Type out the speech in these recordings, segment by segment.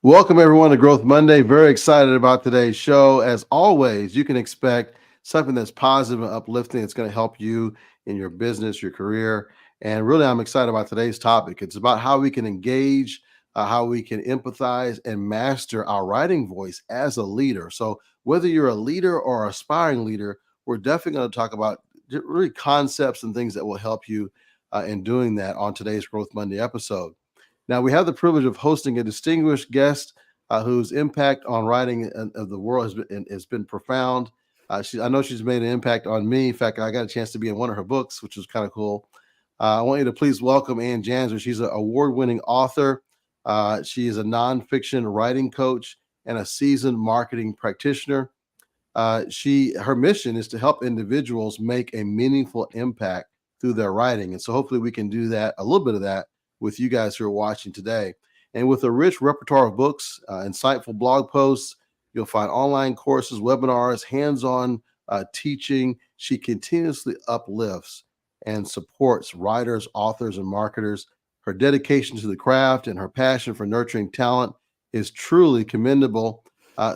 Welcome everyone to Growth Monday. Very excited about today's show. As always, you can expect something that's positive and uplifting. It's going to help you in your business, your career. And really, I'm excited about today's topic. It's about how we can engage, how we can empathize and master our writing voice as a leader. So, whether you're a leader or aspiring leader, we're definitely going to talk about really concepts and things that will help you in doing that on today's Growth Monday episode. Now, we have the privilege of hosting a distinguished guest whose impact on writing of the world has been profound. I know she's made an impact on me. In fact, I got a chance to be in one of her books, which was kind of cool. I want you to please welcome Ann Janzer. She's an award-winning author. She is a nonfiction writing coach and a seasoned marketing practitioner. Her mission is to help individuals make a meaningful impact through their writing, and so hopefully we can do that, a little bit of that, with you guys who are watching today. And with a rich repertoire of books, insightful blog posts, you'll find online courses, webinars, hands-on teaching. She continuously uplifts and supports writers, authors, and marketers. Her dedication to the craft and her passion for nurturing talent is truly commendable.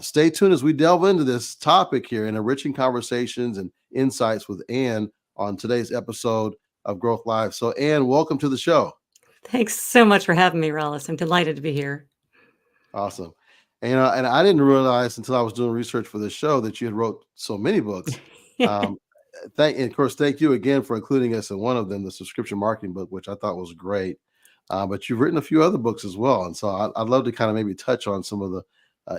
Stay tuned as we delve into this topic here and enriching conversations and insights with Ann on today's episode of Growth Live. So, Ann, welcome to the show. Thanks so much for having me, Rollis. I'm delighted to be here. Awesome. And I didn't realize until I was doing research for this show that you had wrote so many books. Um, and of course, thank you again for including us in one of them, the subscription marketing book, which I thought was great. But you've written a few other books as well, and so I'd love to kind of maybe touch on some of the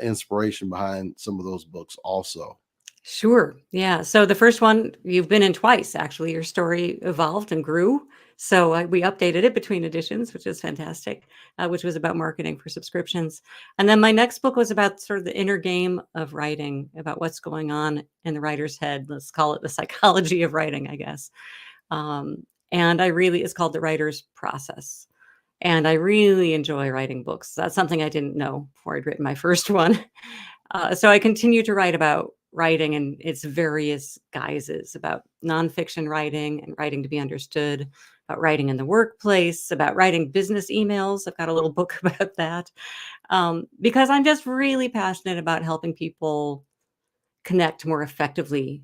inspiration behind some of those books also. Sure. Yeah. So the first one you've been in twice, actually. Your story evolved and grew. So we updated it between editions, which is fantastic, which was about marketing for subscriptions. And then my next book was about sort of the inner game of writing, about what's going on in the writer's head. Let's call it the psychology of writing, I guess. And it's called The Writer's Process. And I really enjoy writing books. That's something I didn't know before I'd written my first one. So I continue to write about writing in its various guises, about nonfiction writing and writing to be understood, about writing in the workplace, about writing business emails. I've got a little book about that, because I'm just really passionate about helping people connect more effectively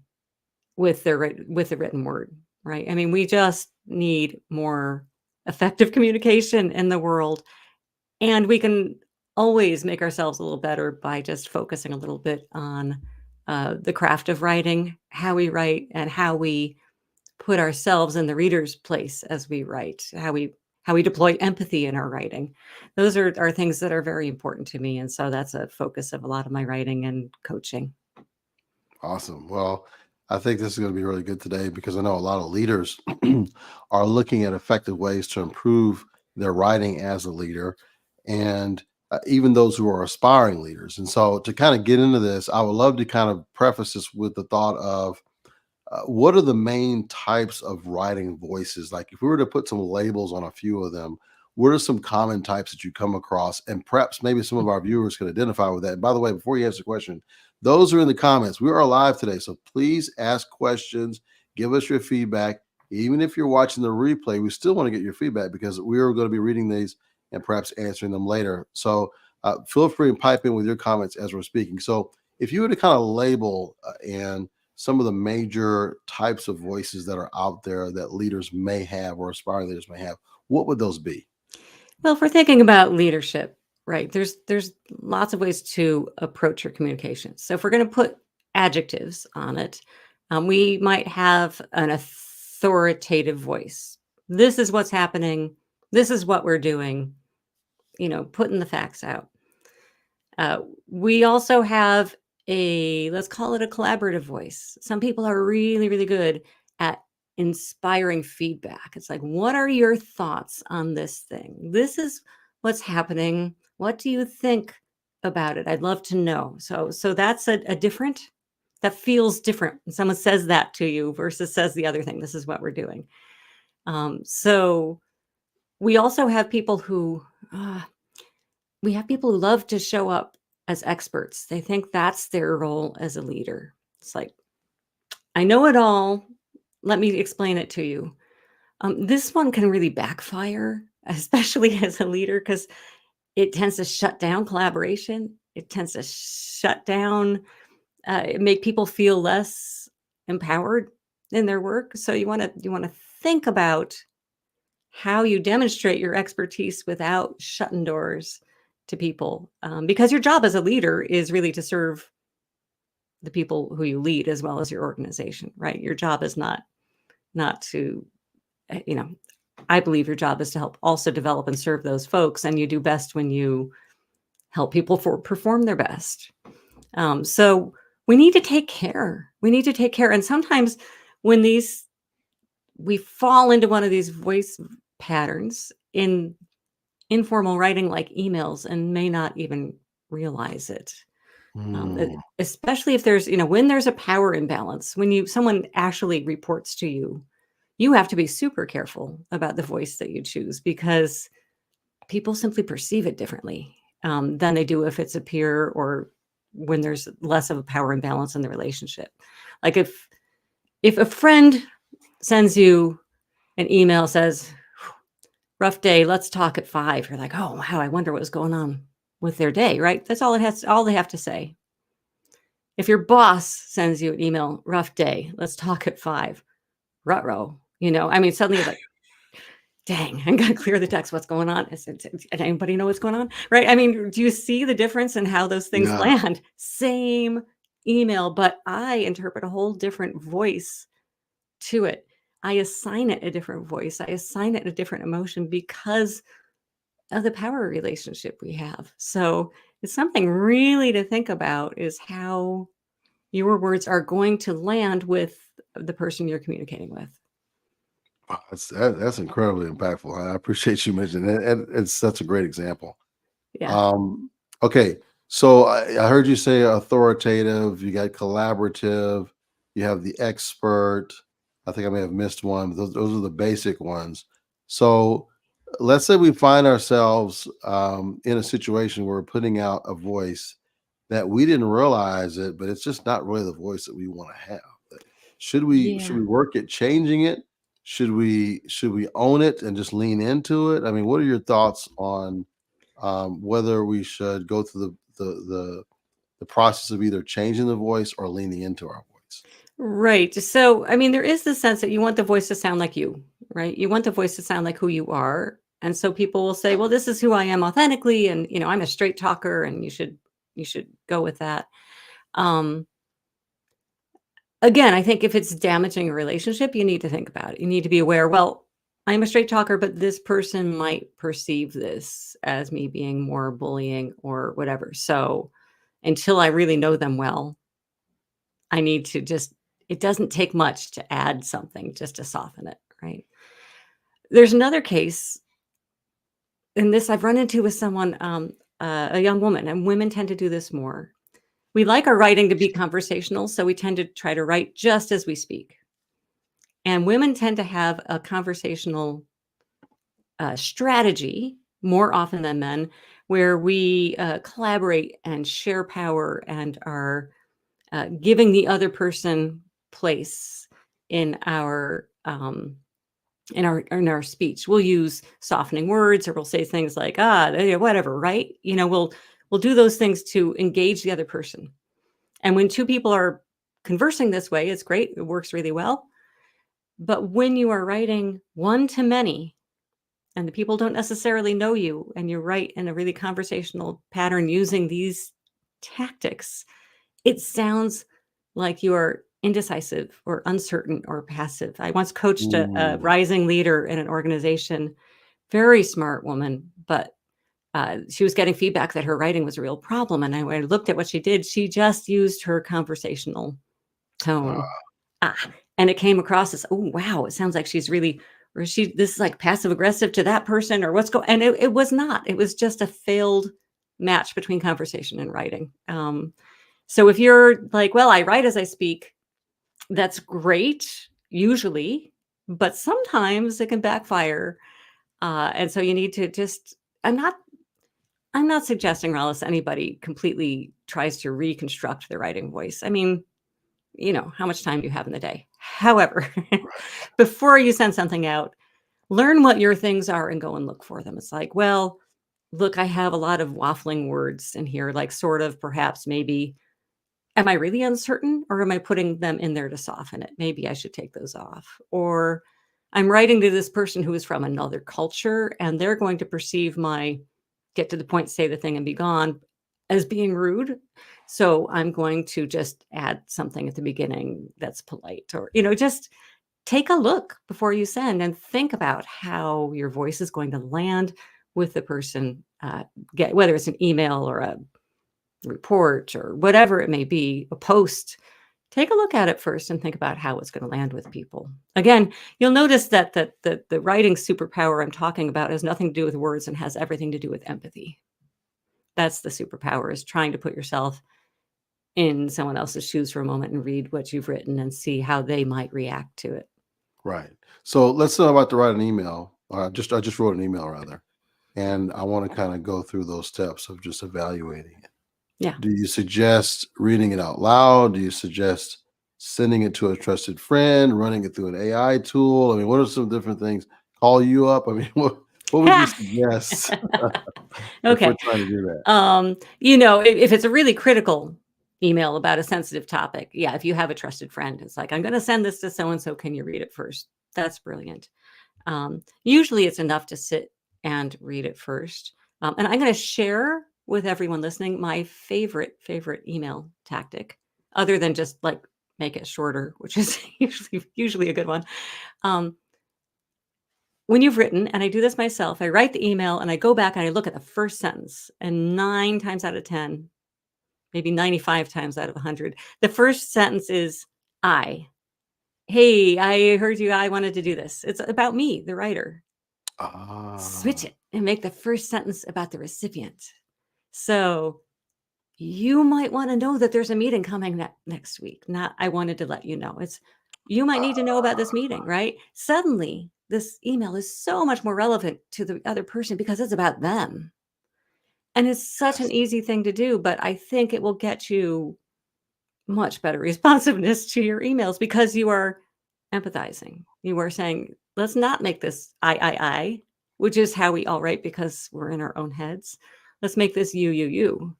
with with the written word. Right? I mean, we just need more effective communication in the world, and we can always make ourselves a little better by just focusing a little bit on the craft of writing, how we write, and how we put ourselves in the reader's place as we write, how we deploy empathy in our writing. Those are things that are very important to me, and so that's a focus of a lot of my writing and coaching. Awesome. Well, I think this is going to be really good today because I know a lot of leaders are looking at effective ways to improve their writing as a leader, and even those who are aspiring leaders. And so, to kind of get into this, I would love to kind of preface this with the thought of what are the main types of writing voices? Like, if we were to put some labels on a few of them, what are some common types that you come across? And perhaps maybe some of our viewers can identify with that. And by the way, before you answer the question, those are in the comments. We are live today. So please ask questions, give us your feedback. Even if you're watching the replay, we still want to get your feedback because we are going to be reading these and perhaps answering them later. So feel free and pipe in with your comments as we're speaking. So if you were to kind of label and some of the major types of voices that are out there that leaders may have or aspiring leaders may have, what would those be? Well, if we're thinking about leadership, right, there's lots of ways to approach your communication. So if we're going to put adjectives on it, we might have an authoritative voice. This is what's happening. This is what we're doing. Putting the facts out. We also have let's call it a collaborative voice. Some people are really, really good at inspiring feedback. It's like, what are your thoughts on this thing? This is what's happening. What do you think about it? I'd love to know. So that's a different, that feels different when someone says that to you versus says the other thing. This is what we're doing. So we also have people who love to show up as experts. They think that's their role as a leader. It's like, I know it all. Let me explain it to you. This one can really backfire, especially as a leader, because it tends to shut down collaboration. It tends to shut down, make people feel less empowered in their work. So you want to think about how you demonstrate your expertise without shutting doors to people, because your job as a leader is really to serve the people who you lead as well as your organization, right? Your job is not to, you know, I believe your job is to help also develop and serve those folks, and you do best when you help people perform their best. So we need to take care. We need to take care, and sometimes when we fall into one of these voice patterns in informal writing like emails and may not even realize it. Mm, Especially if there's, when there's a power imbalance, when someone actually reports to you, you have to be super careful about the voice that you choose, because people simply perceive it differently, than they do if it's a peer or when there's less of a power imbalance in the relationship. Like if a friend sends you an email, says, rough day, let's talk at 5. You're like, oh, wow, I wonder what was going on with their day, right? That's all they have to say. If your boss sends you an email, rough day, let's talk at 5, ruh-roh, I mean, suddenly it's like, dang, I gotta clear the text. What's going on? Anybody know what's going on? Right? I mean, do you see the difference in how those things yeah. land? Same email, but I interpret a whole different voice to it. I assign it a different voice. I assign it a different emotion because of the power relationship we have. So it's something really to think about, is how your words are going to land with the person you're communicating with. Wow, that's incredibly impactful. I appreciate you mentioning it, and it's such a great example. Yeah. Um, okay, so I heard you say authoritative, you got collaborative, you have the expert. I think I may have missed one, but those are the basic ones. So let's say we find ourselves in a situation where we're putting out a voice that we didn't realize it, but it's just not really the voice that we want to have. Should we Yeah. work at changing it? Should we own it and just lean into it? I mean, what are your thoughts on whether we should go through the process of either changing the voice or leaning into our voice? Right. So, I mean, there is the sense that you want the voice to sound like you, right? You want the voice to sound like who you are. And so people will say, well, this is who I am authentically. And, I'm a straight talker, and you should go with that. Um, Again, I think if it's damaging a relationship, you need to think about it. You need to be aware, well, I'm a straight talker, but this person might perceive this as me being more bullying or whatever. So until I really know them well, I need to just, it doesn't take much to add something just to soften it, right? There's another case, and this I've run into with someone, a young woman, and women tend to do this more. We like our writing to be conversational, so we tend to try to write just as we speak. And women tend to have a conversational strategy more often than men, where we collaborate and share power and are giving the other person place in our speech. We'll use softening words, or we'll say things like whatever, right? We'll do those things to engage the other person. And when two people are conversing this way, it's great. It works really well. But when you are writing one to many, and the people don't necessarily know you, and you write in a really conversational pattern using these tactics, it sounds like you are indecisive or uncertain or passive. I once coached a Mm, rising leader in an organization, very smart woman, but she was getting feedback that her writing was a real problem. And when I looked at what she did, she just used her conversational tone. uh, Ah, and it came across as, oh, wow, it sounds like she's really, or this is like passive aggressive to that person, or what's going, and it was not. It was just a failed match between conversation and writing. So if you're like, well, I write as I speak, that's great, usually, but sometimes it can backfire. And so you need to just, I'm not, I'm not suggesting, Rollis, anybody completely tries to reconstruct their writing voice. I mean, how much time do you have in the day? However, before you send something out, learn what your things are and go and look for them. It's like, well, look, I have a lot of waffling words in here, like sort of, perhaps, maybe. Am I really uncertain, or am I putting them in there to soften it? Maybe I should take those off. Or I'm writing to this person who is from another culture, and they're going to perceive my get to the point, say the thing, and be gone as being rude. So I'm going to just add something at the beginning that's polite, or, just take a look before you send and think about how your voice is going to land with the person, get whether it's an email or a report or whatever it may be, a post. Take a look at it first and think about how it's going to land with people. Again, you'll notice that the writing superpower I'm talking about has nothing to do with words and has everything to do with empathy. That's the superpower, is trying to put yourself in someone else's shoes for a moment and read what you've written and see how they might react to it. Right. So let's say I'm about to write an email. I just wrote an email rather, and I want to kind of go through those steps of just evaluating it. Yeah. Do you suggest reading it out loud? Do you suggest sending it to a trusted friend, running it through an AI tool? I mean, what are some different things? Call you up? I mean, what would you suggest if we're Okay. trying to do that? If it's a really critical email about a sensitive topic, yeah, if you have a trusted friend, it's like, I'm going to send this to so and so. Can you read it first? That's brilliant. Usually it's enough to sit and read it first. And I'm going to share with everyone listening my favorite email tactic, other than just like make it shorter, which is usually a good one. When you've written, and I do this myself, I write the email and I go back and I look at the first sentence, and 9 times out of 10, maybe 95 times out of 100, the first sentence is I. Hey, I heard you. I wanted to do this. It's about me, the writer. Switch Ah, it and make the first sentence about the recipient. So you might want to know that there's a meeting coming next week. Not, I wanted to let you know. It's, you might need to know about this meeting, right? Suddenly, this email is so much more relevant to the other person because it's about them. And it's such an yes. easy thing to do, but I think it will get you much better responsiveness to your emails because you are empathizing. You are saying, let's not make this I, which is how we all write because we're in our own heads. Let's make this you.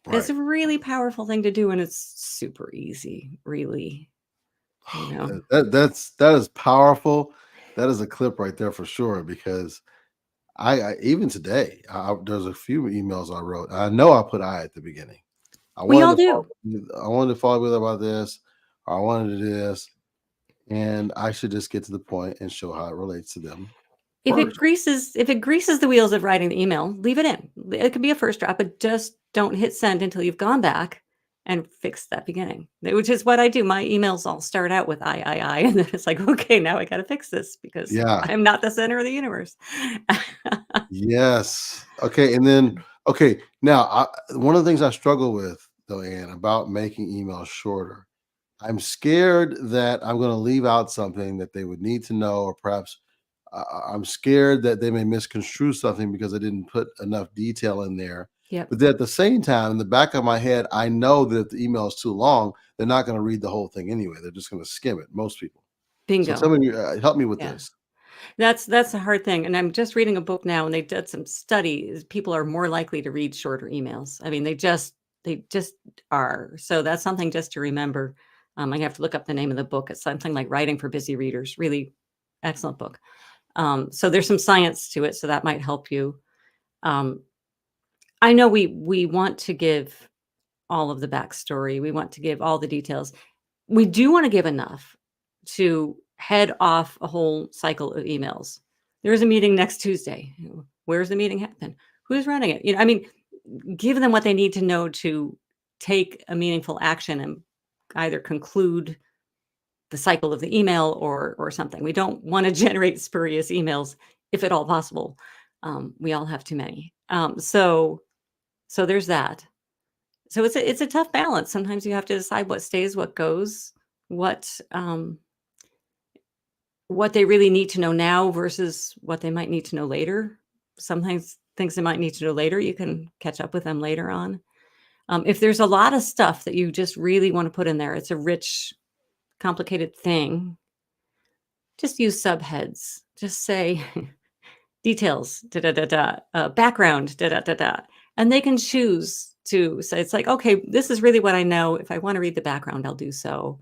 It's Right. a really powerful thing to do, and it's super easy, really, you know. That is powerful. That is a clip right there for sure. Because I even today, there's a few emails I wrote. I know I put I at the beginning. I We wanted all to follow do. I wanted to follow with about this, or I wanted to do this, and I should just get to the point and show how it relates to them first. If it greases the wheels of writing the email, leave it in. It could be a first draft, but just don't hit send until you've gone back and fixed that beginning. Which is what I do. My emails all start out with I, and then it's like, okay, now I got to fix this because Yeah. I'm not the center of the universe. Yes. Okay. And then okay. Now, one of the things I struggle with though, Ann, about making emails shorter, I'm scared that I'm going to leave out something that they would need to know, or perhaps I'm scared that they may misconstrue something because I didn't put enough detail in there. Yep. But then at the same time, in the back of my head, I know that if the email is too long, they're not going to read the whole thing anyway. They're just going to skim it. Most people. So tell Bingo. me, help me with Yeah. this. That's a hard thing, and I'm just reading a book now, and they did some studies. People are more likely to read shorter emails. I mean, they just are. So that's something just to remember. I have to look up the name of the book. It's something like Writing for Busy Readers. Really excellent book. So there's some science to it, so that might help you. Um, I know we want to give all of the backstory. We want to give all the details. We do want to give enough to head off a whole cycle of emails. There is a meeting next Tuesday. Where's the meeting happen? Who's running it? I mean, give them what they need to know to take a meaningful action and either conclude the cycle of the email or something. We don't want to generate spurious emails if at all possible. We all have too many. So there's that. So it's a tough balance. Sometimes you have to decide what stays, what goes, what um, what they really need to know now versus what they might need to know later. Sometimes things they might need to know later, you can catch up with them later on. If there's a lot of stuff that you just really want to put in there, it's a rich, complicated thing. Just use subheads. Just say, details, da da da da, background, da da da da. And they can choose to say, it's like, okay, this is really what I know. If I want to read the background, I'll do so.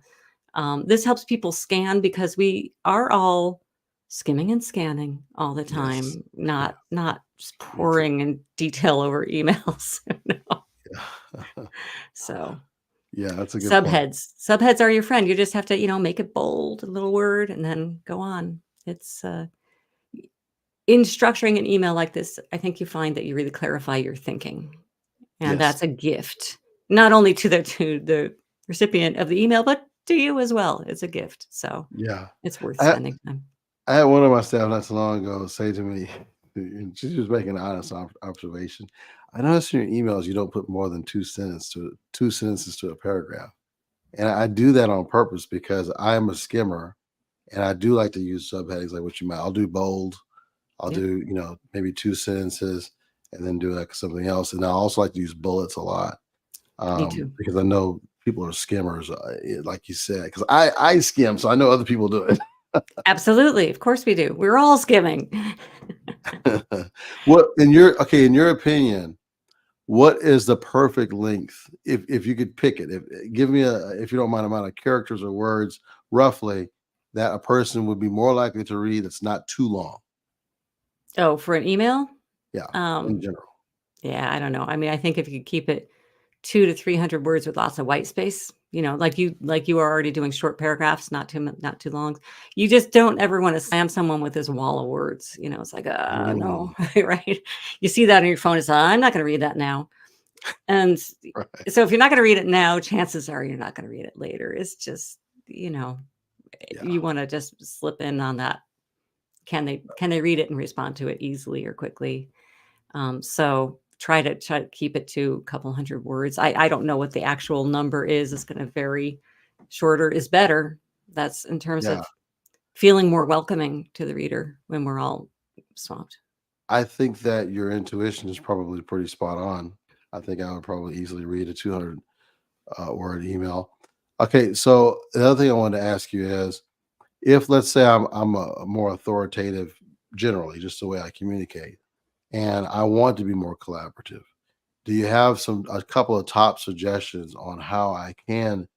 This helps people scan because we are all skimming and scanning all the Yes. time, Yeah. not just Me too. pouring in detail over emails. No. Yeah. So Yeah, that's a good point. subheads are your friend. You just have to, make it bold, a little word, and then go on. It's in structuring an email like this, I think you find that you really clarify your thinking, and Yes. that's a gift, not only to the recipient of the email, but to you as well. It's a gift, so Yeah. it's worth I spending time. I had one of my staff not so long ago say to me, and she was making an honest observation. I noticed in your emails you don't put more than two sentences to a paragraph, and I do that on purpose because I am a skimmer, and I do like to use subheadings like what you might. I'll do bold. I'll Yep, do maybe two sentences, and then do like something else. And I also like to use bullets a lot me too. because I know people are skimmers, like you said. Because I skim, so I know other people do it. Absolutely, of course we do. We're all skimming. What in your opinion, what is the perfect length if you could pick it? Give me if you don't mind amount of characters or words roughly that a person would be more likely to read that's not too long. Oh, for an email? Yeah, in Um, general. yeah, I don't know. I mean, I think if you could keep it 2 to 300 words with lots of white space, like you are already doing short paragraphs, not too long. You just don't ever wanna slam someone with this wall of words, it's like, Mm, no," right? You see that on your phone, it's, "I'm not gonna read that now." And right. so if you're not gonna read it now, chances are you're not gonna read it later. It's just, you know, Yeah. you wanna just slip in on that. Can they read it and respond to it easily or quickly? So try to keep it to a couple hundred words. I don't know what the actual number is. It's going to vary. Shorter is better. That's in terms Yeah. of feeling more welcoming to the reader when we're all swamped. I think that your intuition is probably pretty spot on. I think I would probably easily read a 200 word email. Okay, so the other thing I wanted to ask you is if let's say I'm a more authoritative generally, just the way I communicate, and I want to be more collaborative. Do you have a couple of top suggestions on how I can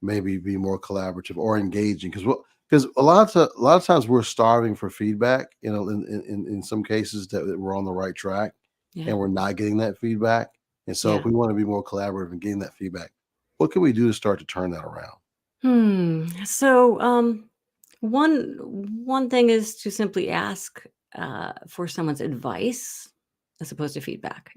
maybe be more collaborative or engaging? Because a lot of times we're starving for feedback, in some cases that we're on the right track Yeah. and we're not getting that feedback. And so if Yeah. we want to be more collaborative and getting that feedback, what can we do to start to turn that around? So one thing is to simply ask for someone's advice as opposed to feedback.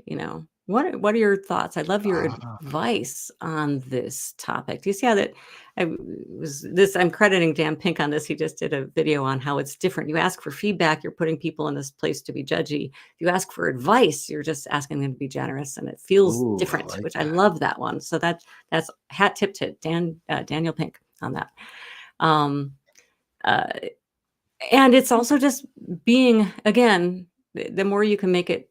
What are your thoughts? I'd love your Ah, advice on this topic. Do you see how that I'm crediting Dan Pink on this. He just did a video on how it's different. You ask for feedback, you're putting people in this place to be judgy. If you ask for advice, you're just asking them to be generous, and it feels ooh, I different, like which I that. love that one. So that's hat tip to Daniel Pink on that. Um, uh, and it's also just being, again, the more you can make it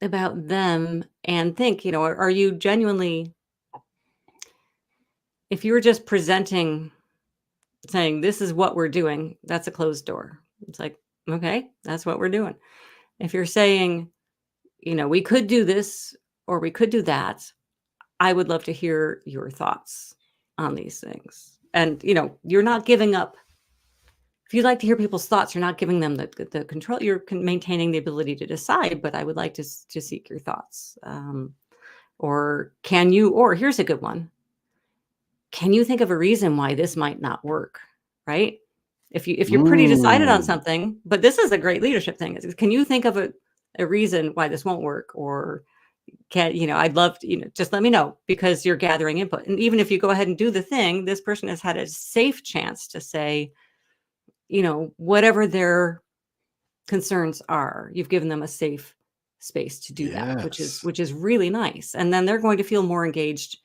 about them and think, are you genuinely, if you're just presenting, saying, this is what we're doing, that's a closed door. It's like, okay, that's what we're doing. If you're saying, we could do this or we could do that, I would love to hear your thoughts on these things. And, you're not giving up. If you'd like to hear people's thoughts, you're not giving them the control. You're maintaining the ability to decide, but I would like to seek your thoughts. Or here's a good one. Can you think of a reason why this might not work? Right? If you're pretty decided on Mm, something, but this is a great leadership thing. Can you think of a reason why this won't work? Or I'd love to, just let me know, because you're gathering input. And even if you go ahead and do the thing, this person has had a safe chance to say, whatever their concerns are. You've given them a safe space to do that, which is yes. which is really nice. And then they're going to feel more engaged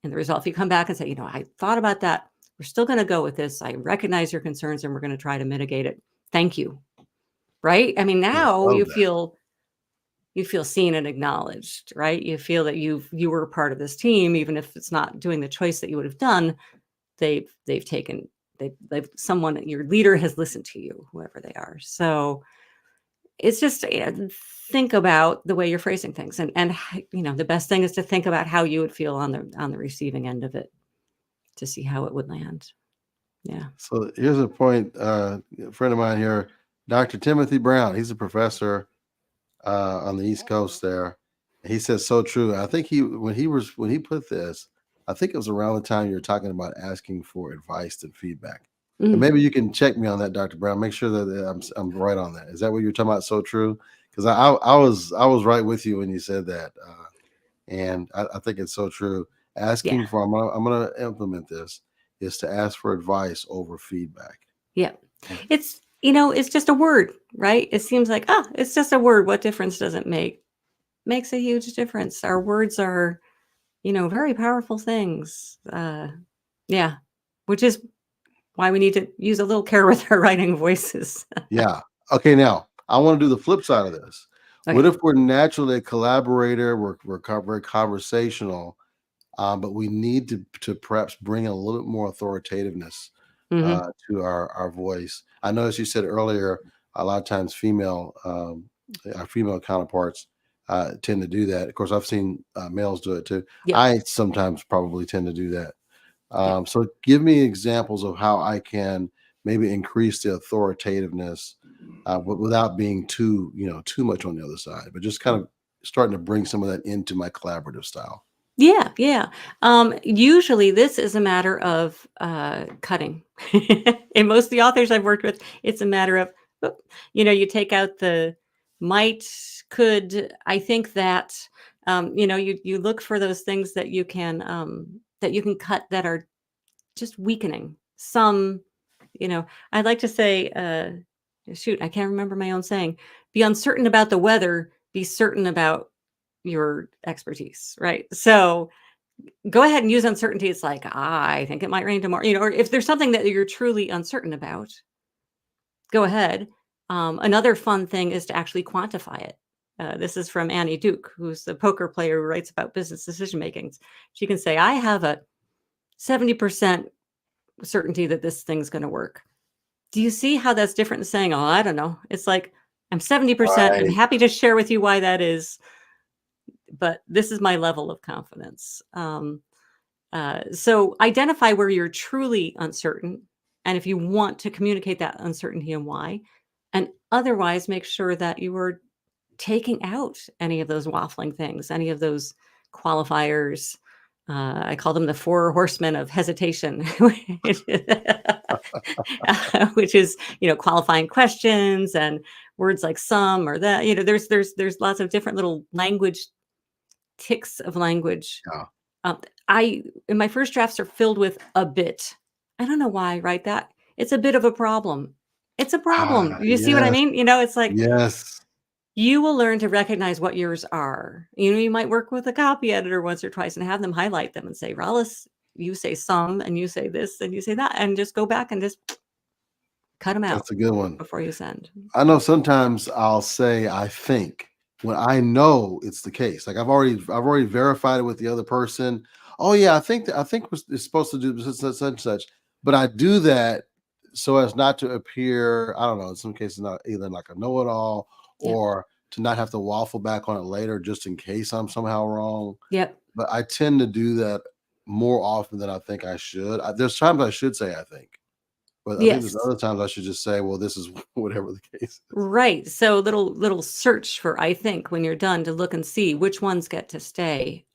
in the result. If you come back and say, I thought about that. We're still going to go with this. I recognize your concerns and we're going to try to mitigate it. Thank you. Right? I mean, Yeah, now love you that. feel seen and acknowledged, right? You feel that you were a part of this team, even if it's not doing the choice that you would have done. They've taken they've someone, your leader has listened to you, whoever they are. So it's just, think about the way you're phrasing things, and the best thing is to think about how you would feel on the receiving end of it to see how it would land. Yeah. So here's a point. A friend of mine here, Dr. Timothy Brown. He's a professor on the East Coast there. He says so true. I think when he put this, I think it was around the time you were talking about asking for advice and feedback. And Mm. maybe you can check me on that, Dr. Brown. Make sure that I'm right on that. Is that what you're talking about? So true. Because I was right with you when you said that, and I think it's so true. Yeah. Asking for I'm gonna implement this is to ask for advice over feedback. Yeah. And It's just a word, right? It seems like, "Oh, it's just a word. What difference does it make?" Makes a huge difference. Our words are, very powerful things. Yeah, which is why we need to use a little care with our writing voices. yeah. Okay, now I want to do the flip side of this. What Okay. if we're naturally a collaborator, very conversational, but we need to perhaps bring a little bit more authoritativeness Mhm. to our voice? I noticed you said earlier a lot of times our female counterparts tend to do that. Of course, I've seen males do it too. Yep. I sometimes probably tend to do that. Yep. So give me examples of how I can maybe increase the authoritativeness, but without being too much on the other side, but just kind of starting to bring some of that into my collaborative style. Yeah, yeah. Usually this is a matter of, cutting. In most of the authors I've worked with, it's a matter of, oop, you take out the might, could, I think that, you look for those things that you can cut that are just weakening. Some, I'd like to say, shoot, I can't remember my own saying. Be uncertain about the weather, be certain about your expertise, right? So go ahead and use uncertainty. It's like, I think it might rain tomorrow, or if there's something that you're truly uncertain about, go ahead. Another fun thing is to actually quantify it. This is from Annie Duke, who's the poker player who writes about business decision makings. She can say, I have a 70% certainty that this thing's going to work. Do you see how that's different than saying, oh, I don't know? It's like, I'm 70%. I'm Right. happy to share with you why that is, but this is my level of confidence. So identify where you're truly uncertain, and if you want to communicate that uncertainty and why, and otherwise make sure that you are taking out any of those waffling things, any of those qualifiers. I call them the four horsemen of hesitation, which which is qualifying questions and words like some or that. There's lots of different little language ticks of language. Yeah. I in my first drafts are filled with a bit. I don't know why I write that. It's a bit of a problem. It's a problem. You see what I Yes. mean? It's like Yes. you will learn to recognize what yours are. You might work with a copy editor once or twice and have them highlight them and say, Rollis, you say some and you say this and you say that, and just go back and just cut them out That's a good one. before you send. I know sometimes I'll say I think when I know it's the case. Like I've already verified it with the other person. Oh yeah, I think it's supposed to do such and such. But I do that so as not to appear, I don't know, in some cases not either like a know-it-all Yep. or to not have to waffle back on it later just in case I'm somehow wrong. Yep. But I tend to do that more often than I think I should. There's times I should say I think, but I think there's Yes. other times I should just say, well, this is whatever the case is. Right. So little search for I think when you're done to look and see which ones get to stay.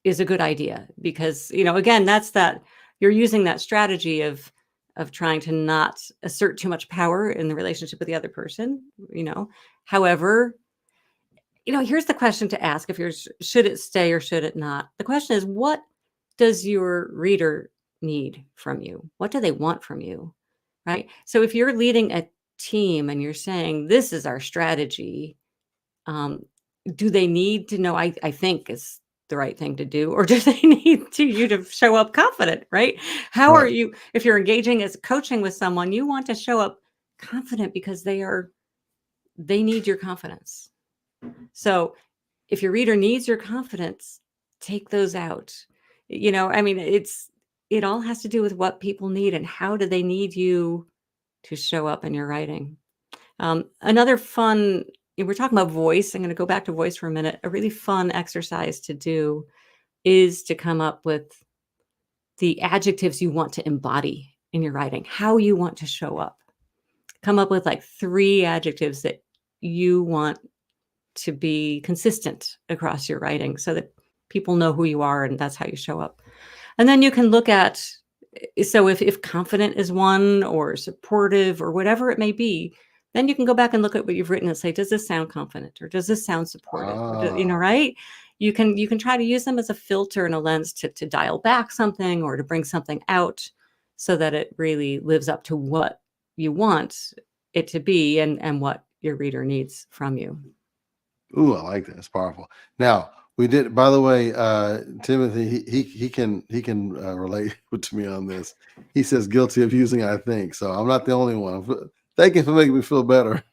Is a good idea because, again, that's that you're using that strategy of trying to not assert too much power in the relationship with the other person, you know. However, here's the question to ask if you're should it stay or should it not? The question is, what does your reader need from you? What do they want from you? Right? So if you're leading a team and you're saying this is our strategy, um, do they need to know I think is the right thing to do, or do they need you to show up confident, right? How are Right. you if you're engaging as coaching with someone, you want to show up confident because they need your confidence. So, if your reader needs your confidence, take those out. I mean, it all has to do with what people need and how do they need you to show up in your writing. Another fun, we're talking about voice. I'm going to go back to voice for a minute. A really fun exercise to do is to come up with the adjectives you want to embody in your writing, how you want to show up. Come up with like 3 adjectives that you want to be consistent across your writing so that people know who you are and that's how you show up. And then you can look at, so if confident is one, or supportive, or whatever it may be, then you can go back and look at what you've written and say, does this sound confident, or does this sound supportive, or Ah, right? You can try to use them as a filter and a lens to dial back something or to bring something out so that it really lives up to what you want it to be and what your reader needs from you. ooh, I like that. It's powerful. Now, we did, by the way, Timothy, he can relate to me on this. He says guilty of using I think. So I'm not the only one. Thank you for making me feel better.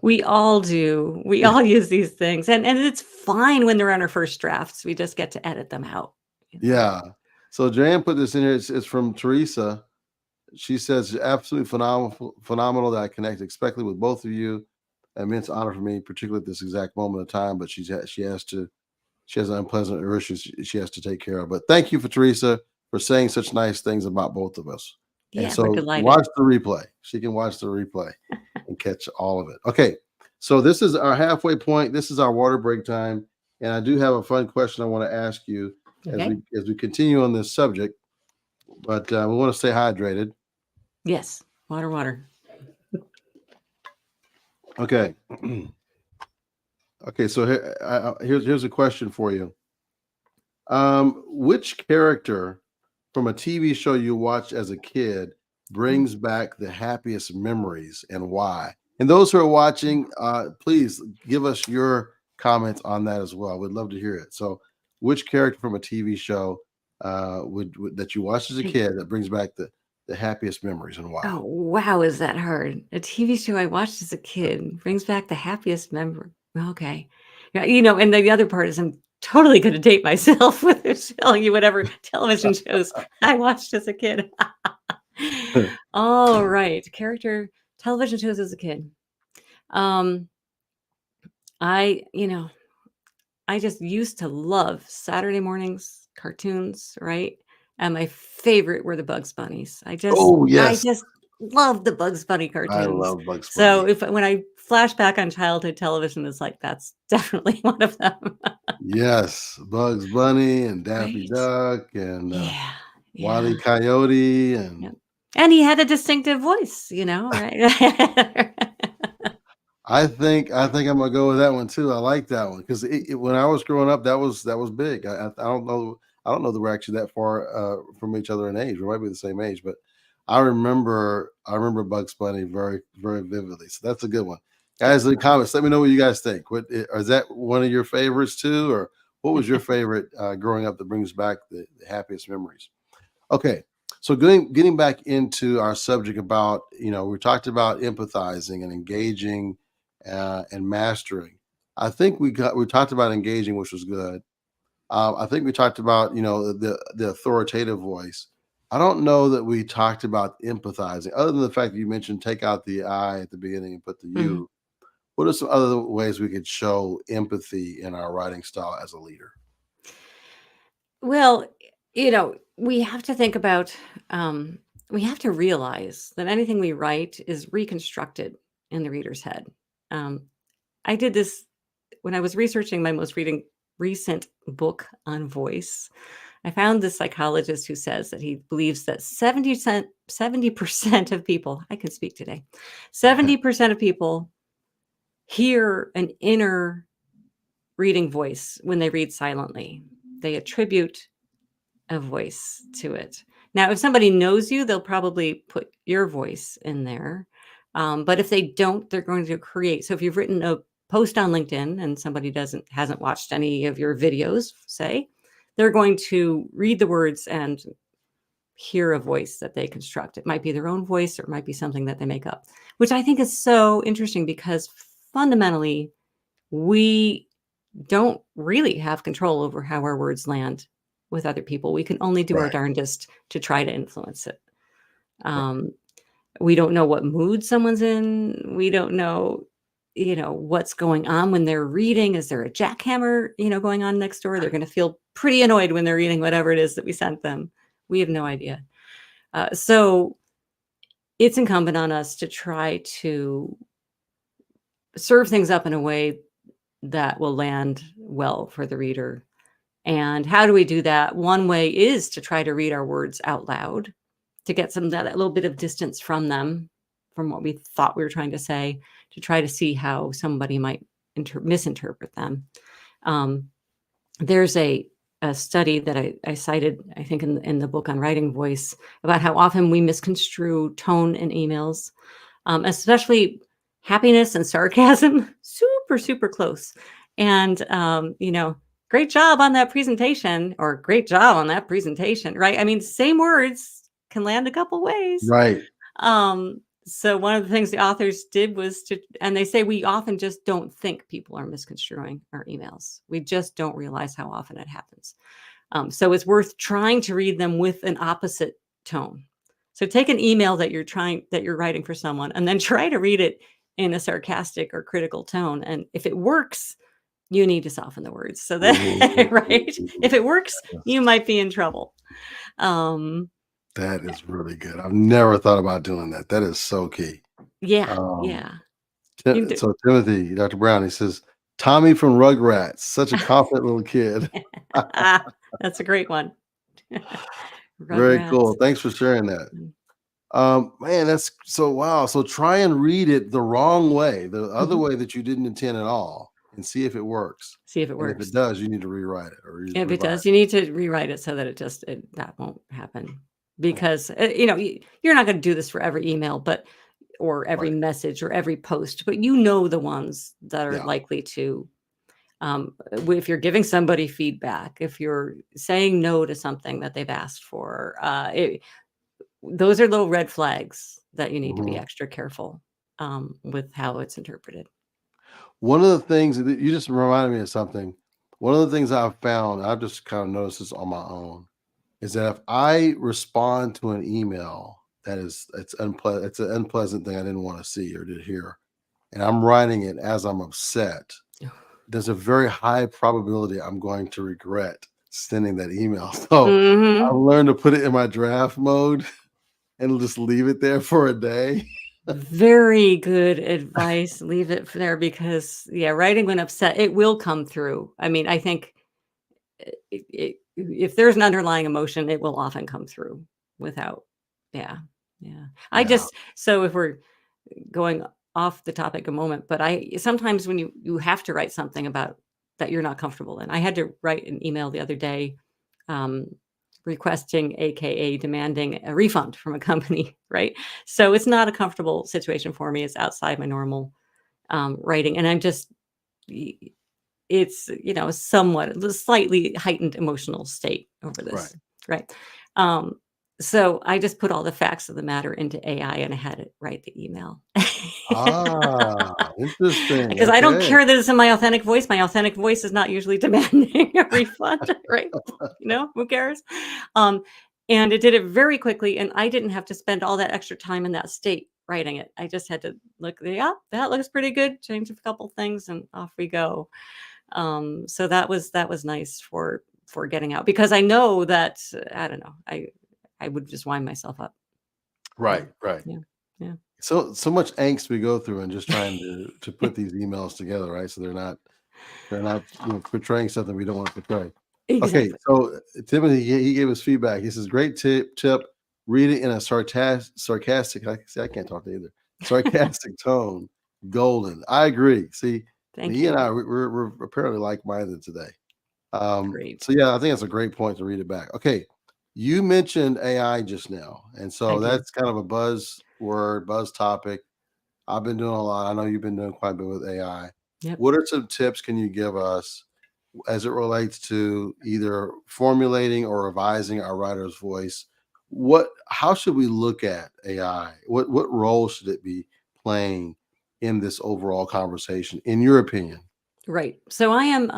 We all do. We all use these things, and it's fine when they're on our first drafts. We just get to edit them out, you know? Yeah. So Jan put this in here. It's from Teresa. She says, absolutely phenomenal that I connect especially with both of you. Immense honor for me, particularly at this exact moment of time. But she has an unpleasant issue she has to take care of. But thank you for Teresa for saying such nice things about both of us. And Yeah, we're so delighted. watch the replay. She can watch the replay and catch all of it. Okay. So this is our halfway point. This is our water break time. And I do have a fun question I want to ask you Okay. as we continue on this subject. But we want to stay hydrated. Yes. Water, water. Okay. Okay. So here's a question for you. Which character from a TV show you watched as a kid brings back the happiest memories and why? And those who are watching, please give us your comments on that as well. We'd love to hear it. So, which character from a TV show would that you watched as a Hey. kid that brings back the happiest memories and why? Oh, wow, is that hard? A TV show I watched as a kid brings back the happiest memory. Okay. Yeah, and the other part is I'm totally gonna date myself with telling you whatever television shows I watched as a kid. All right. Character television shows as a kid. Um, I, I just used to love Saturday mornings cartoons, right? And my favorite were the Bugs Bunnies. Oh I yes, just love the Bugs Bunny I cartoons. love Bugs So Bunny. if when I flash back on childhood television, it's like that's definitely one of them. Yes, Bugs Bunny and Daffy Right? Duck and Yeah. Wile Yeah. E. Coyote Yep. and And he had a distinctive voice, right? I think I'm gonna go with that one too. I like that one because when I was growing up, that was big. I don't know that we're actually that far from each other in age. We might be the same age, but I remember Bugs Bunny very very vividly. So that's a good one, guys. In the comments, let me know what you guys think. Is that one of your favorites too, or what was your favorite growing up that brings back the happiest memories? Okay. So getting back into our subject about, we talked about empathizing and engaging and mastering. I think we talked about engaging, which was good. I think we talked about, the authoritative voice. I don't know that we talked about empathizing, other than the fact that you mentioned take out the I at the beginning and put the Mhm. you. What are some other ways we could show empathy in our writing style as a leader? Well, we have to think about, we have to realize that anything we write is reconstructed in the reader's head. Um, I did this when I was researching my most recent book on voice. I found this psychologist who says that he believes that 70% of people, I can speak today, 70% of people hear an inner reading voice when they read silently. They attribute a voice to it. Now, if somebody knows you, they'll probably put your voice in there. But if they don't, they're going to create. So if you've written a post on LinkedIn and somebody hasn't watched any of your videos, say, they're going to read the words and hear a voice that they construct. It might be their own voice or it might be something that they make up, which I think is so interesting because fundamentally, we don't really have control over how our words land with other people. We can only do our Right. darndest to try to influence it. Right. Um, We don't know what mood someone's in. We don't know, what's going on when they're reading. Is there a jackhammer, going on next door? They're going to feel pretty annoyed when they're reading whatever it is that we sent them. We have no idea. So it's incumbent on us to try to serve things up in a way that will land well for the reader. And how do we do that? One way is to try to read our words out loud, to get that little bit of distance from them, from what we thought we were trying to say, to try to see how somebody might misinterpret them. There's a study that I cited, I think, in the book on writing voice, about how often we misconstrue tone in emails, especially happiness and sarcasm, super, super close. And, great job on that presentation, or great job on that presentation, right? I mean, same words can land a couple ways. Right. So one of the things the authors did was and they say we often just don't think people are misconstruing our emails. We just don't realize how often it happens. So it's worth trying to read them with an opposite tone. So take an email that you're writing for someone, and then try to read it in a sarcastic or critical tone. And if it works, you need to soften the words so that, right? If it works, you might be in trouble. That is really good. I've never thought about doing that. That is so key. Yeah, Um, yeah. So Timothy, Dr. Brown, he says, Tommy from Rugrats, such a confident little kid. That's a great one. Very Rugrats. cool. Thanks for sharing that. Man, that's so wow. So try and read it the wrong way, the other way that you didn't intend at all, and see if it works. See if it And if works. it does, you need to rewrite it or If it revise does, you need to rewrite it so that that won't happen. Because you're not going to do this for every email, or every Right. message or every post, but the ones that are Yeah. likely to. If you're giving somebody feedback, if you're saying no to something that they've asked for, those are little red flags that you need to be Mhm. extra careful with how it's interpreted. One of the things that you just reminded me of something. One of the things I've found, I've just kind of noticed this on my own, is that if I respond to an email that it's an unpleasant thing I didn't want to see or to hear, and I'm writing it as I'm upset, there's a very high probability I'm going to regret sending that email. So I've Mhm. learned to put it in my draft mode and just leave it there for a day. Very good advice. Leave it there because, yeah, writing when upset, it will come through. I mean, I think if there's an underlying emotion, it will often come through without. Yeah, yeah. Yeah. So if we're going off the topic a moment, but I sometimes when you have to write something about that you're not comfortable in. I had to write an email the other day, um, requesting, AKA demanding a refund from a company, right? So it's not a comfortable situation for me. It's outside my normal writing, and I'm just it's somewhat a slightly heightened emotional state over Right. this, right? Um, so I just put all the facts of the matter into AI and I had it write the email. Ah, interesting. Because I don't Okay. care that it's in my authentic voice. My authentic voice is not usually demanding a refund, right? Who cares? Um, and it did it very quickly, and I didn't have to spend all that extra time in that state writing it. I just had to look, yeah, that looks pretty good. Change a couple things, and off we go. So that was nice for getting out because I know that I don't know, I would just wind myself up. Yeah. Right. Right. Yeah. Yeah. So much angst we go through and just trying to put these emails together, right? So they're not portraying something we don't want to portray. Okay, Exactly. so Timothy, he gave us feedback. He says, "Great tip. Read it in a sarcastic. I can't talk to either. Sarcastic tone. Golden. I agree. See, Thank he and you. I we're apparently like minded today. Great. So yeah, I think that's a great point to read it back. Okay, you mentioned AI just now, and I so did. that's kind of a buzz topic. I've been doing a lot. I know you've been doing quite a bit with AI. Yep. What are some tips can you give us as it relates to either formulating or revising our writer's voice? How should we look at AI? What role should it be playing in this overall conversation, in your opinion? Right. So I am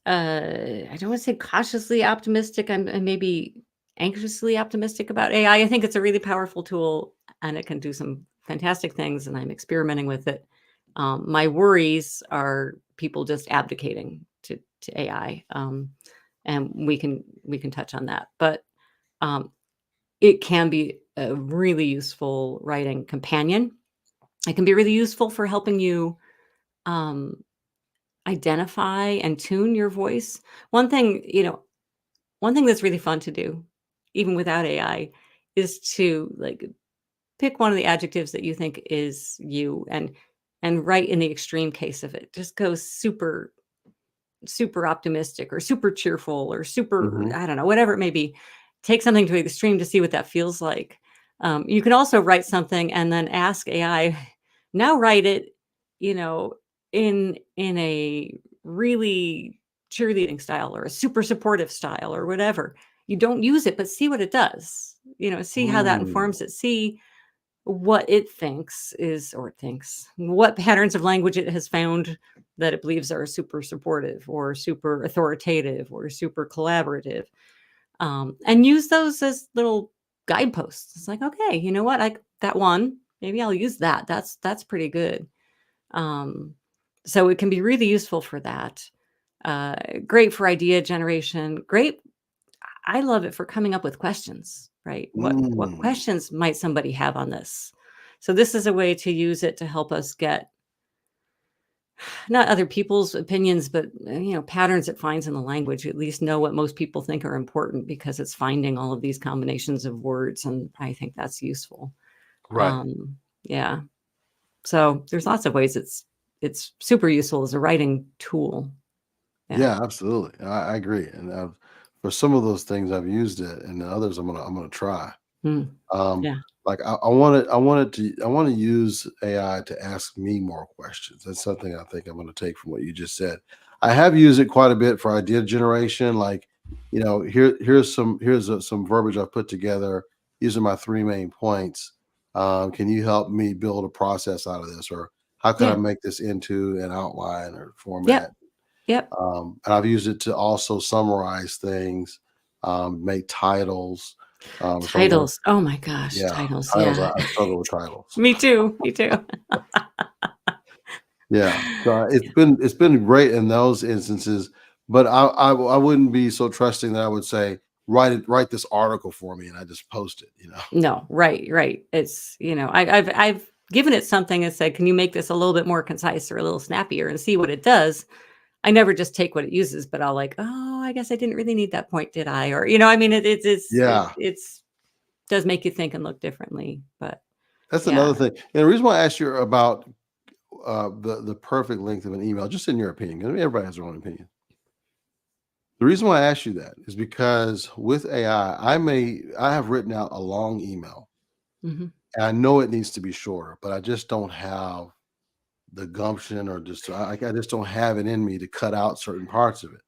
I don't want to say cautiously optimistic. I'm maybe anxiously optimistic about AI. I think it's a really powerful tool. and it can do some fantastic things, and I'm experimenting with it. My worries are people just abdicating to AI, and we can touch on that. But um, it can be a really useful writing companion. It can be really useful for helping you um, identify and tune your voice. One thing, one thing that's really fun to do, even without AI, is to like pick one of the adjectives that you think is you and write in the extreme case of it. Just go super super optimistic or super cheerful or super, Hmm. I don't know, whatever it may be. Take something to the extreme to see what that feels like. You can also write something and then ask AI, now write it, you know, in a really cheerleading style or a super supportive style or whatever. You don't use it, but see what it does. See how that Mm. informs it. See what it thinks is or thinks what patterns of language it has found that it believes are super supportive or super authoritative or super collaborative, and use those as little guideposts. It's like, okay, you know what, I that one, maybe I'll use that. That's pretty good. um, so it can be really useful for that. Great for idea generation. Great. I love it for coming up with questions, right? What Mm. questions might somebody have on this? So this is a way to use it to help us get not other people's opinions, but patterns it finds in the language. At least know what most people think are important because it's finding all of these combinations of words, and I think that's useful. Right. Yeah. So there's lots of ways it's super useful as a writing tool. Yeah. Yeah, absolutely. I agree. And for some of those things, I've used it, and the others, I'm gonna try. Mm. Um, Yeah. like I want to use AI to ask me more questions. That's something I think I'm going to take from what you just said. I have used it quite a bit for idea generation. Like, here's some verbiage I've put together using my three main points. Can you help me build a process out of this, or how can I Yeah. make this into an outline or format? Yep. Yep. And I've used it to also summarize things, make titles. If I'm going, Titles. Oh my gosh, yeah, titles. titles, Yeah. I struggle with titles. Me too. Me too. Yeah, so it's been great in those instances, but I wouldn't be so trusting that I would say, "Write this article for me," and I just post it. No, right, right. It's, I've given it something and said, "Can you make this a little bit more concise or a little snappier?" and see what it does. I never just take what it uses, but I'll like, "Oh, I guess I didn't really need that point, did I?" Or, I mean, Yeah, it's does make you think and look differently, but that's yeah. another thing. And the reason why I asked you about the perfect length of an email, just in your opinion, 'cause everybody has their own opinion. The reason why I asked you that is because with AI, I have written out a long email, Mhm. and I know it needs to be shorter, but I just don't have the gumption, or just I just don't have it in me to cut out certain parts of it.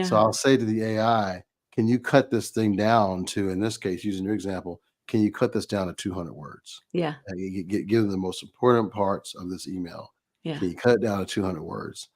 So Yeah. I'll say to the AI, "Can you cut this thing down to," in this case, using your example, "Can you cut this down to 200 words? Yeah. Give them the most important parts of this email. Yeah. Can you cut it down to 200 words?"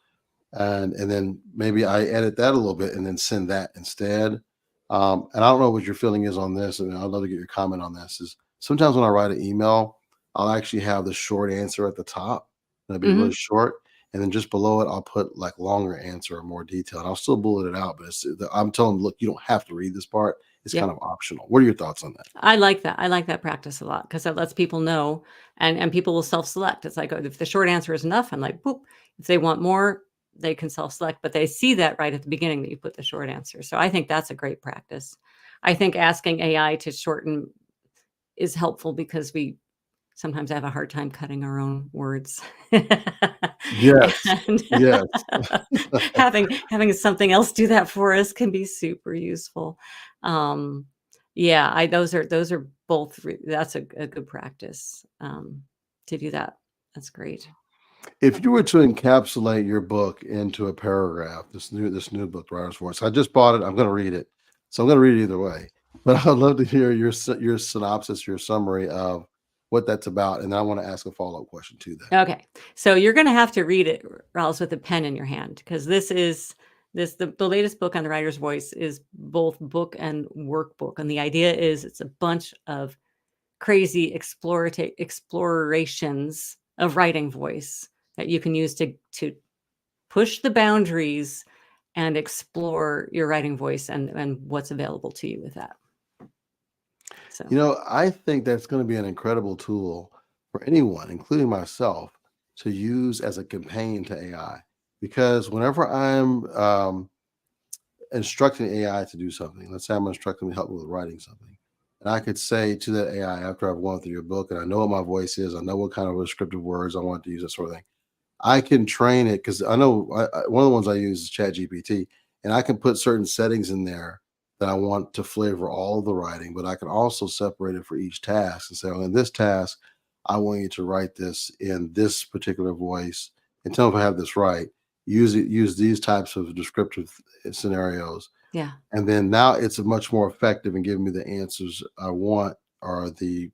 And then maybe I edit that a little bit and then send that instead. And I don't know what your feeling is on this. I mean, I'd love to get your comment on this. Is sometimes when I write an email, I'll actually have the short answer at the top. It'll be really Mhm. short, and then just below it, I'll put like longer answer or more detail. And I'll still bullet it out, but I'm telling them, look, you don't have to read this part. It's kind Yep. of optional. What are your thoughts on that? I like that. I like that practice a lot because that lets people know, and people will self-select. It's like, oh, if the short answer is enough, I'm like, boop. If they want more, they can self-select, but they see that right at the beginning that you put the short answer. So I think that's a great practice. I think asking AI to shorten is helpful because we sometimes have a hard time cutting our own words. Yes. And Yes. having something else do that for us can be super useful. Um, yeah, I those are both that's a good practice, to do that. That's great. If you were to encapsulate your book into a paragraph, this new book, Writer's Voice, I just bought it. I'm going to read it, so I'm going to read it either way. But I'd love to hear your synopsis, your summary of what that's about, and then I want to ask a follow up question to that. Okay. So you're gonna have to read it, Rollis, with a pen in your hand because the latest book on the writer's voice is both book and workbook. And the idea is it's a bunch of crazy explorations of writing voice that you can use to push the boundaries and explore your writing voice and what's available to you with that. So I think that's going to be an incredible tool for anyone, including myself, to use as a companion to AI. Because whenever I'm instructing AI to do something, let's say I'm instructing to help me with writing something, and I could say to that AI after I've gone through your book and I know what my voice is, I know what kind of descriptive words I want to use, that sort of thing. I can train it because I know one of the ones I use is ChatGPT, and I can put certain settings in there that I want to flavor all of the writing, but I can also separate it for each task and say, oh, in this task, I want you to write this in this particular voice and tell me if I have this right. Use these types of descriptive scenarios, yeah. and then now it's much more effective in giving me the answers I want, or the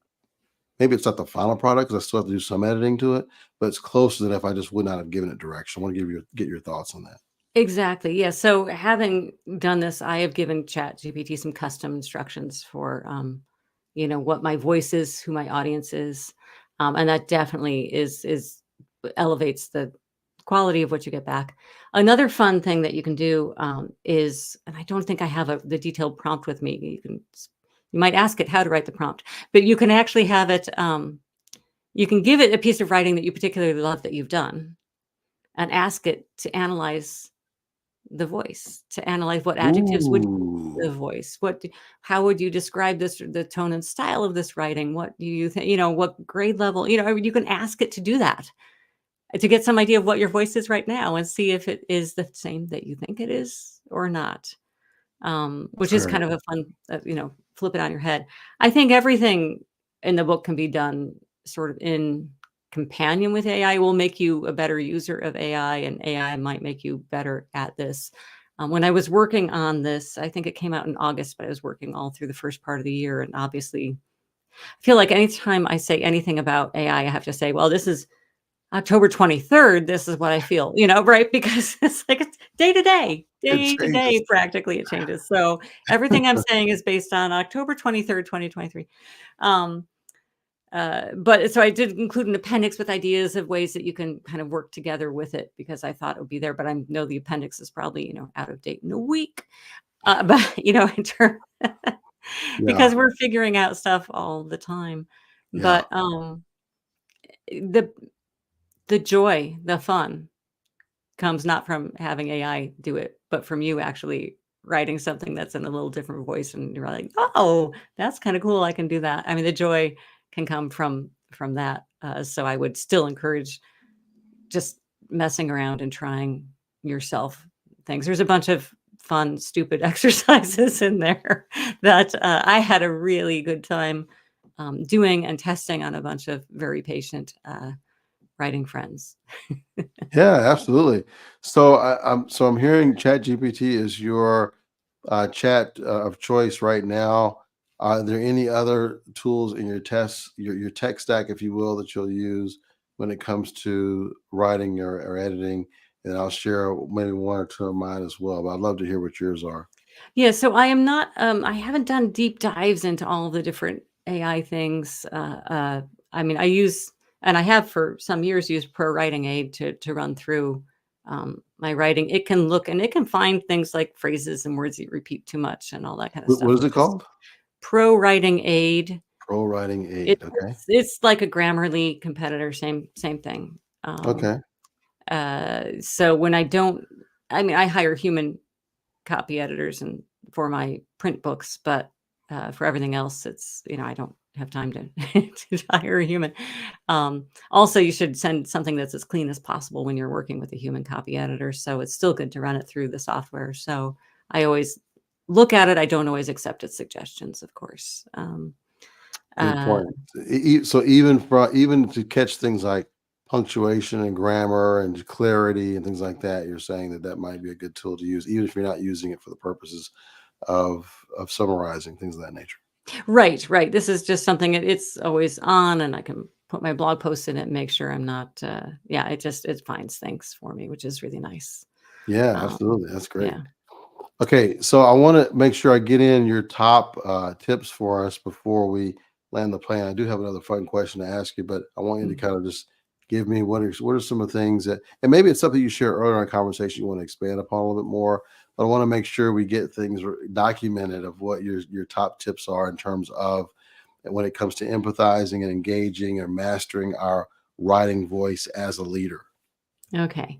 maybe it's not the final product because I still have to do some editing to it, but it's closer than if I just would not have given it direction. I want to get your thoughts on that. Exactly. Yeah. So having done this, I have given ChatGPT some custom instructions for, what my voice is, who my audience is, and that definitely is elevates the quality of what you get back. Another fun thing that you can do is, and I don't think I have the detailed prompt with me. You might ask it how to write the prompt, but you can actually have it. You can give it a piece of writing that you particularly love that you've done, and ask it to analyze the voice, to analyze what adjectives would the Ooh, voice. How would you describe this, the tone and style of this writing? What do you think, what grade level, you can ask it to do that, to get some idea of what your voice is right now and see if it is the same that you think it is or not. Which is very kind of a fun, flip it on your head. I think everything in the book can be done sort of in companion with AI. Will make you a better user of AI, and AI might make you better at this. When I was working on this, I think it came out in August, but I was working all through the first part of the year. And obviously, I feel like anytime I say anything about AI, I have to say, well, this is October 23rd, this is what I feel, right? Because it's like it's it day to changes. day, practically it changes. So everything I'm saying is based on October 23rd, 2023. Um, but so I did include an appendix with ideas of ways that you can kind of work together with it because I thought it would be there, but I know the appendix is probably, out of date in a week. But in terms Yeah, because we're figuring out stuff all the time. yeah. But the the joy, the fun comes not from having AI do it, but from you actually writing something that's in a little different voice, and you're like, "Oh, that's kinda cool, I can do that." I mean, the joy can come from that, so I would still encourage just messing around and trying yourself things. There's a bunch of fun, stupid exercises in there that, I had a really good time, doing and testing on a bunch of very patient, writing friends. Yeah, absolutely. So I'm hearing ChatGPT is your chat of choice right now. Are there any other tools in your tech stack, if you will, that you'll use when it comes to writing or editing? And I'll share maybe one or two of mine as well. But I'd love to hear what yours are. Yeah, so I am not, I haven't done deep dives into all the different AI things. I mean, I use, and I have for some years used Pro Writing Aid to run through my writing. It can look and it can find things like phrases and words that repeat too much and all that kind of What stuff, is it which is called? Pro Writing Aid. Pro Writing Aid. Okay. It's like a Grammarly competitor, same thing. Okay. So when I don't, I mean, I hire human copy editors and for my print books, but for everything else, it's I don't have time to to hire a human. Also, you should send something that's as clean as possible when you're working with a human copy editor. So it's still good to run it through the software. So I always look at it. I don't always accept its suggestions, of course. Good Uh, point. So even to catch things like punctuation and grammar and clarity and things like that, you're saying that that might be a good tool to use, even if you're not using it for the purposes of summarizing things of that nature. right, right. This is just something it's always on, and I can put my blog post in it and make sure I'm not. Yeah, it finds things for me, which is really nice. Yeah, Um, absolutely. That's great. yeah. Okay, so I want to make sure I get in your top tips for us before we land the plane, I do have another fun question to ask you, but I want you to Mm. kind of just give me what are some of the things that, and maybe it's something you shared earlier in our conversation you want to expand upon a little bit more. But I want to make sure we get things documented of what your top tips are in terms of when it comes to empathizing and engaging or mastering our writing voice as a leader. Okay.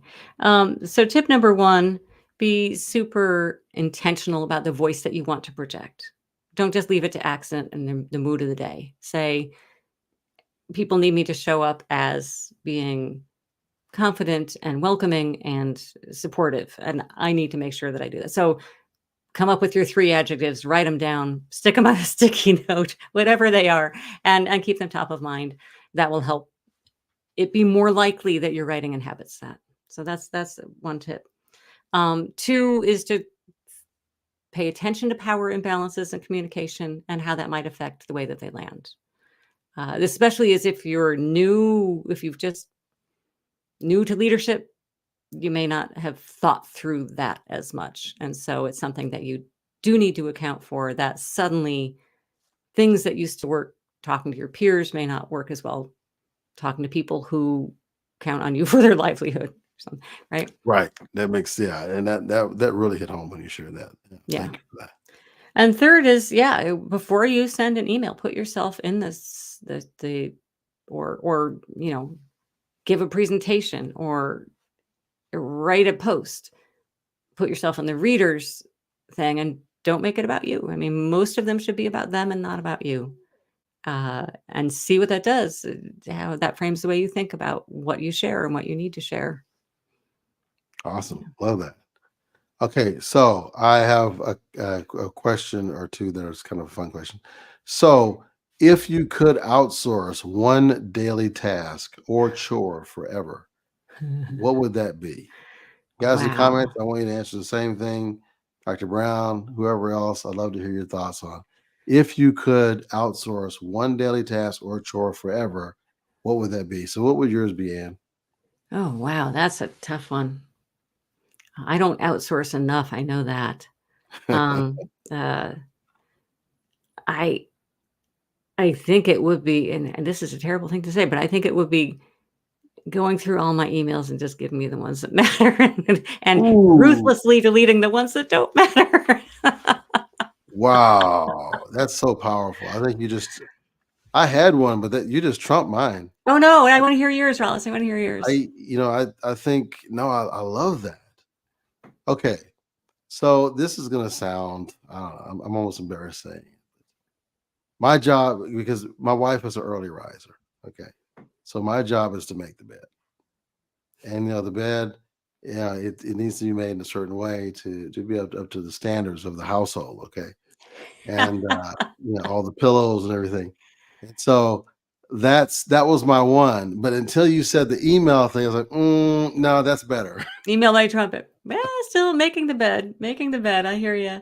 So tip number one, be super intentional about the voice that you want to project. Don't just leave it to accent and the mood of the day. Say, people need me to show up as being confident and welcoming and supportive. And I need to make sure that I do that. So come up with your 3 adjectives, write them down, stick them on a sticky note, whatever they are, and keep them top of mind. That will help it be more likely that your writing inhabits that. So that's one tip. 2 is to pay attention to power imbalances in communication and how that might affect the way that they land. Especially as if you're new, if you've just new to leadership, you may not have thought through that as much. And so it's something that you do need to account for, that suddenly things that used to work talking to your peers may not work as well talking to people who count on you for their livelihood. Right? Right. That makes, yeah, and that really hit home when you shared that. Yeah, Yeah. thank you for that. And third is, yeah, before you send an email, put yourself in the or give a presentation or write a post. Put yourself in the reader's thing and don't make it about you. I mean, most of them should be about them and not about you. And see what that does, how that frames the way you think about what you share and what you need to share. Awesome. Love that. Okay, so I have a question or two that is kind of a fun question. So, if you could outsource one daily task or chore forever, what would that be? Guys in Wow. comments, I want you to answer the same thing. Dr. Brown, whoever else, I'd love to hear your thoughts on. If you could outsource one daily task or chore forever, what would that be? So, what would yours be, Ann? Oh, wow. That's a tough one. I don't outsource enough. I know that. Um, uh, I I think it would be, and this is a terrible thing to say, but I think it would be going through all my emails and just giving me the ones that matter and Ooh, ruthlessly deleting the ones that don't matter. wow, that's so powerful. I think I had one, but that you just trumped mine. Oh, no, I wanna hear yours, Rollis. I wanna hear yours. I think no, I love that. Okay, so this is gonna sound, I don't know, I'm almost embarrassed saying it. My job, because my wife is an early riser. Okay, so my job is to make the bed, and the bed, yeah, it needs to be made in a certain way to be up to the standards of the household. Okay, and all the pillows and everything. And so that was my one. But until you said the email thing, I was like, no, that's better. Email my trumpet. Well, still making the bed, making the bed. I hear you.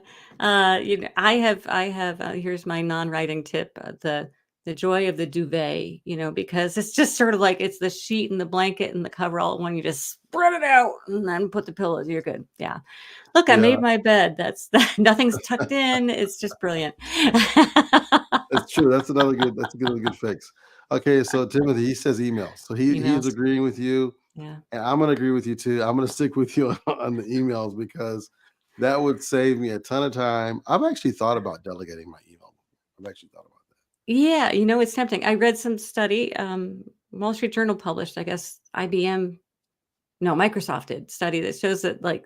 Here's my non-writing tip: the joy of the duvet. Because it's just sort of like it's the sheet and the blanket and the cover all at one. You just spread it out and then put the pillows. You're good. Yeah. Look, I Yeah, made my bed. That's nothing's tucked in. It's just brilliant. that's true. That's a good fix. Okay, so Timothy, he says email. So he's Emails. agreeing with you, Yeah. and I'm gonna agree with you too. I'm gonna stick with you on the emails because that would save me a ton of time. I've actually thought about delegating my email. I've actually thought about Yeah, it's tempting. I read some study, Wall Street Journal published, I guess IBM, no, Microsoft did study that shows that like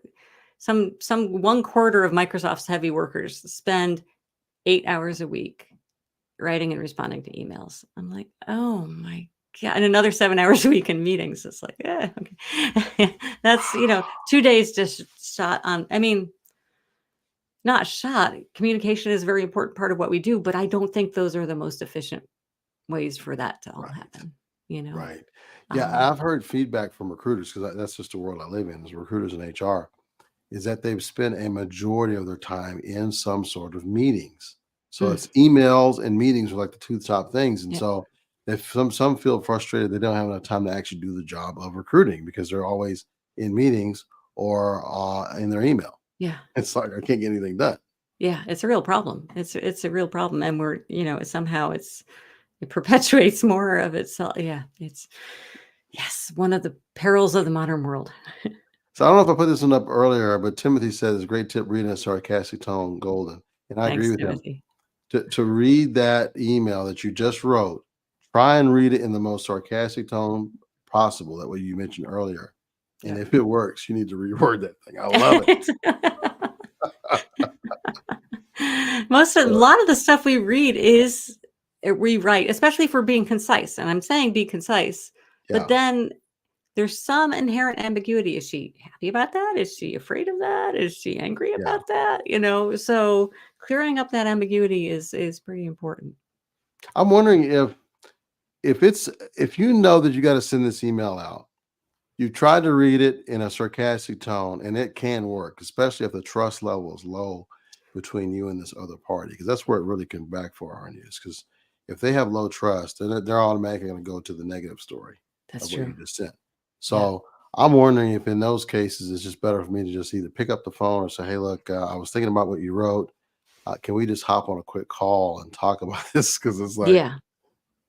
some one quarter of Microsoft's heavy workers spend 8 hours a week writing and responding to emails. I'm like, oh my God. And another 7 hours a week in meetings. It's like, yeah, okay. That's, 2 days just shot on. I mean, not shot. Communication is a very important part of what we do, but I don't think those are the most efficient ways for that to that. all Right. happen, you know? Right. Yeah, Um, I've heard feedback from recruiters because that's just the world I live in, is recruiters and HR, is that they've spent a majority of their time in some sort of meetings. So mm, it's emails and meetings are like the two top things. And yeah, so if some feel frustrated, they don't have enough time to actually do the job of recruiting because they're always in meetings or in their email. yeah, It's like I can't get anything done. yeah, it's a real problem. It's a real problem, and we're, somehow it's it perpetuates more of itself. Yeah, it's yes, one of the perils of the modern world. So I don't know if I put this one up earlier, but Timothy says great tip reading a sarcastic tone, golden. And I agree Thanks, with him. Timothy. To read that email that you just wrote, try and read it in the most sarcastic tone possible. That way you mentioned earlier. And Yep. if it works, you need to reword that thing. I love it. A So, lot of the stuff we read is we write, especially for being concise. And I'm saying be concise, but yeah, then there's some inherent ambiguity. Is she happy about that? Is she afraid of that? Is she angry yeah. about that? So clearing up that ambiguity is pretty important. I'm wondering if you know that you got to send this email out, you try to read it in a sarcastic tone, and it can work, especially if the trust level is low between you and this other party, because that's where it really can backfire on you. Because if they have low trust, then they're automatically going to go to the negative story That's of what you true. just sent. Yeah. So I'm wondering if in those cases it's just better for me to just either pick up the phone or say, "Hey, look, I was thinking about what you wrote. Can we just hop on a quick call and talk about this?" Because it's like Yeah.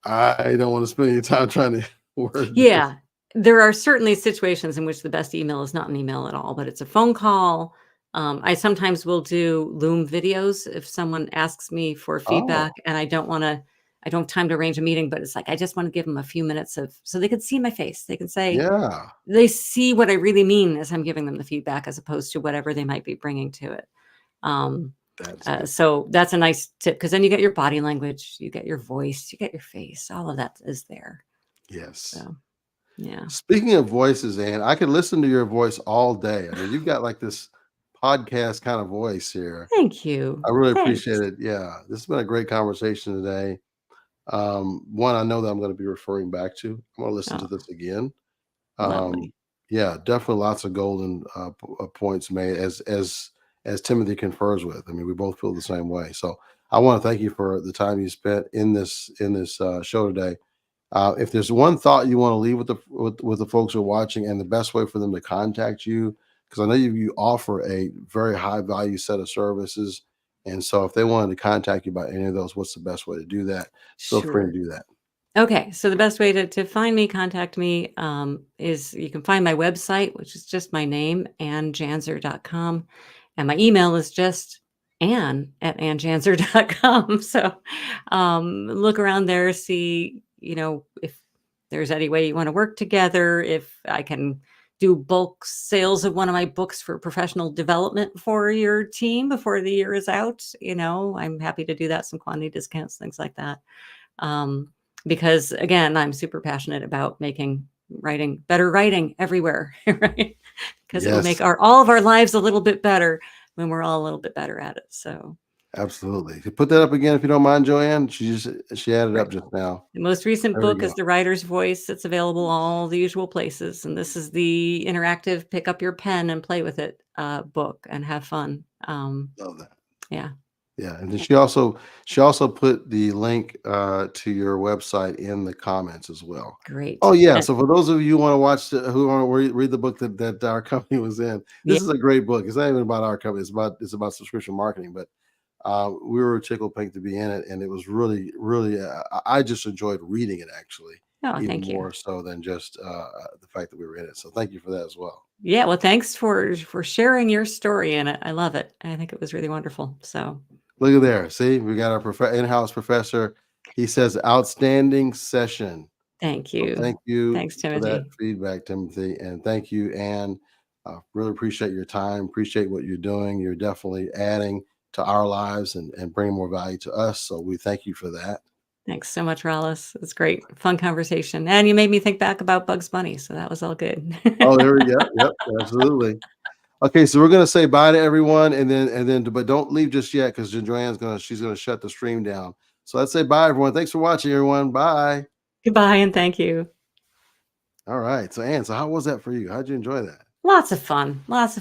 I don't want to spend any time trying to word this. Yeah. There are certainly situations in which the best email is not an email at all, but it's a phone call. I sometimes will do Loom videos if someone asks me for Oh, feedback and I don't have time to arrange a meeting, but it's like I just want to give them a few minutes of so they can see my face. They can say yeah, they see what I really mean as I'm giving them the feedback as opposed to whatever they might be bringing to it. Um, that's good. so that's a nice tip because then you get your body language, you get your voice, you get your face, all of that is there. Yes. So yeah. Speaking of voices, Ann, I could listen to your voice all day. I mean, you've got like this podcast kind of voice here. Thank you. I really appreciate Thanks. it. Yeah, this has been a great conversation today. One I know that I'm going to be referring back to. I'm going to listen to Oh, this again. Um, lovely. yeah, definitely lots of golden points made as Timothy confers with. I mean, we both feel the same way. So I want to thank you for the time you spent in this show today. If there's one thought you want to leave with the folks who are watching, and the best way for them to contact you, because I know you offer a very high value set of services, and so if they wanted to contact you about any of those, what's the best way to do that? Feel free to Sure. do that. Okay, so the best way to find me, contact me, is you can find my website, which is just my name, annjanzer.com, and my email is just ann@annjanzer.com. So, look around there, see, if there's any way you wanna work together, if I can do bulk sales of one of my books for professional development for your team before the year is out, I'm happy to do that, some quantity discounts, things like that. Um, because again, I'm super passionate about making better writing everywhere, right? Because it'll make Yes, all of our lives a little bit better when we're all a little bit better at it. So, absolutely. If you put that up again, if you don't mind, Joanne. She added up right. just now. The most recent There we book is go. The Writer's Voice. It's available all the usual places. And this is the interactive pick up your pen and play with it book and have fun. Love that. Yeah, Yeah, and then she also put the link to your website in the comments as well. Oh great. yeah, And so for those of you who want to who want to read the book that our company was in, yeah, this is a great book. It's not even about our company; it's about subscription marketing. But we were tickled pink to be in it, and it was really, really. I just enjoyed reading it actually, oh, even thank you. more so than just the fact that we were in it. So thank you for that as well. Yeah, well, thanks for sharing your story in it. I love it. I think it was really wonderful. So, Look at there. See, we got our in-house professor. He says outstanding session. thank So you. thank you Thanks, for that Timothy. feedback, Timothy, and thank you, Anne. Really appreciate your time. Appreciate what you're doing. You're definitely adding to our lives and bringing more value to us. So we thank you for that. Thanks so much, Rollis. It's great, fun conversation, and you made me think back about Bugs Bunny, so that was all good. Oh, there we go. Yep, absolutely. Okay, so we're gonna say bye to everyone, and then, but don't leave just yet because Joanne's she's gonna shut the stream down. So let's say bye, everyone. Thanks for watching, everyone. Bye. Goodbye, and thank you. All right. So Anne, so how was that for you? How'd you enjoy that? Lots of fun, Rollis.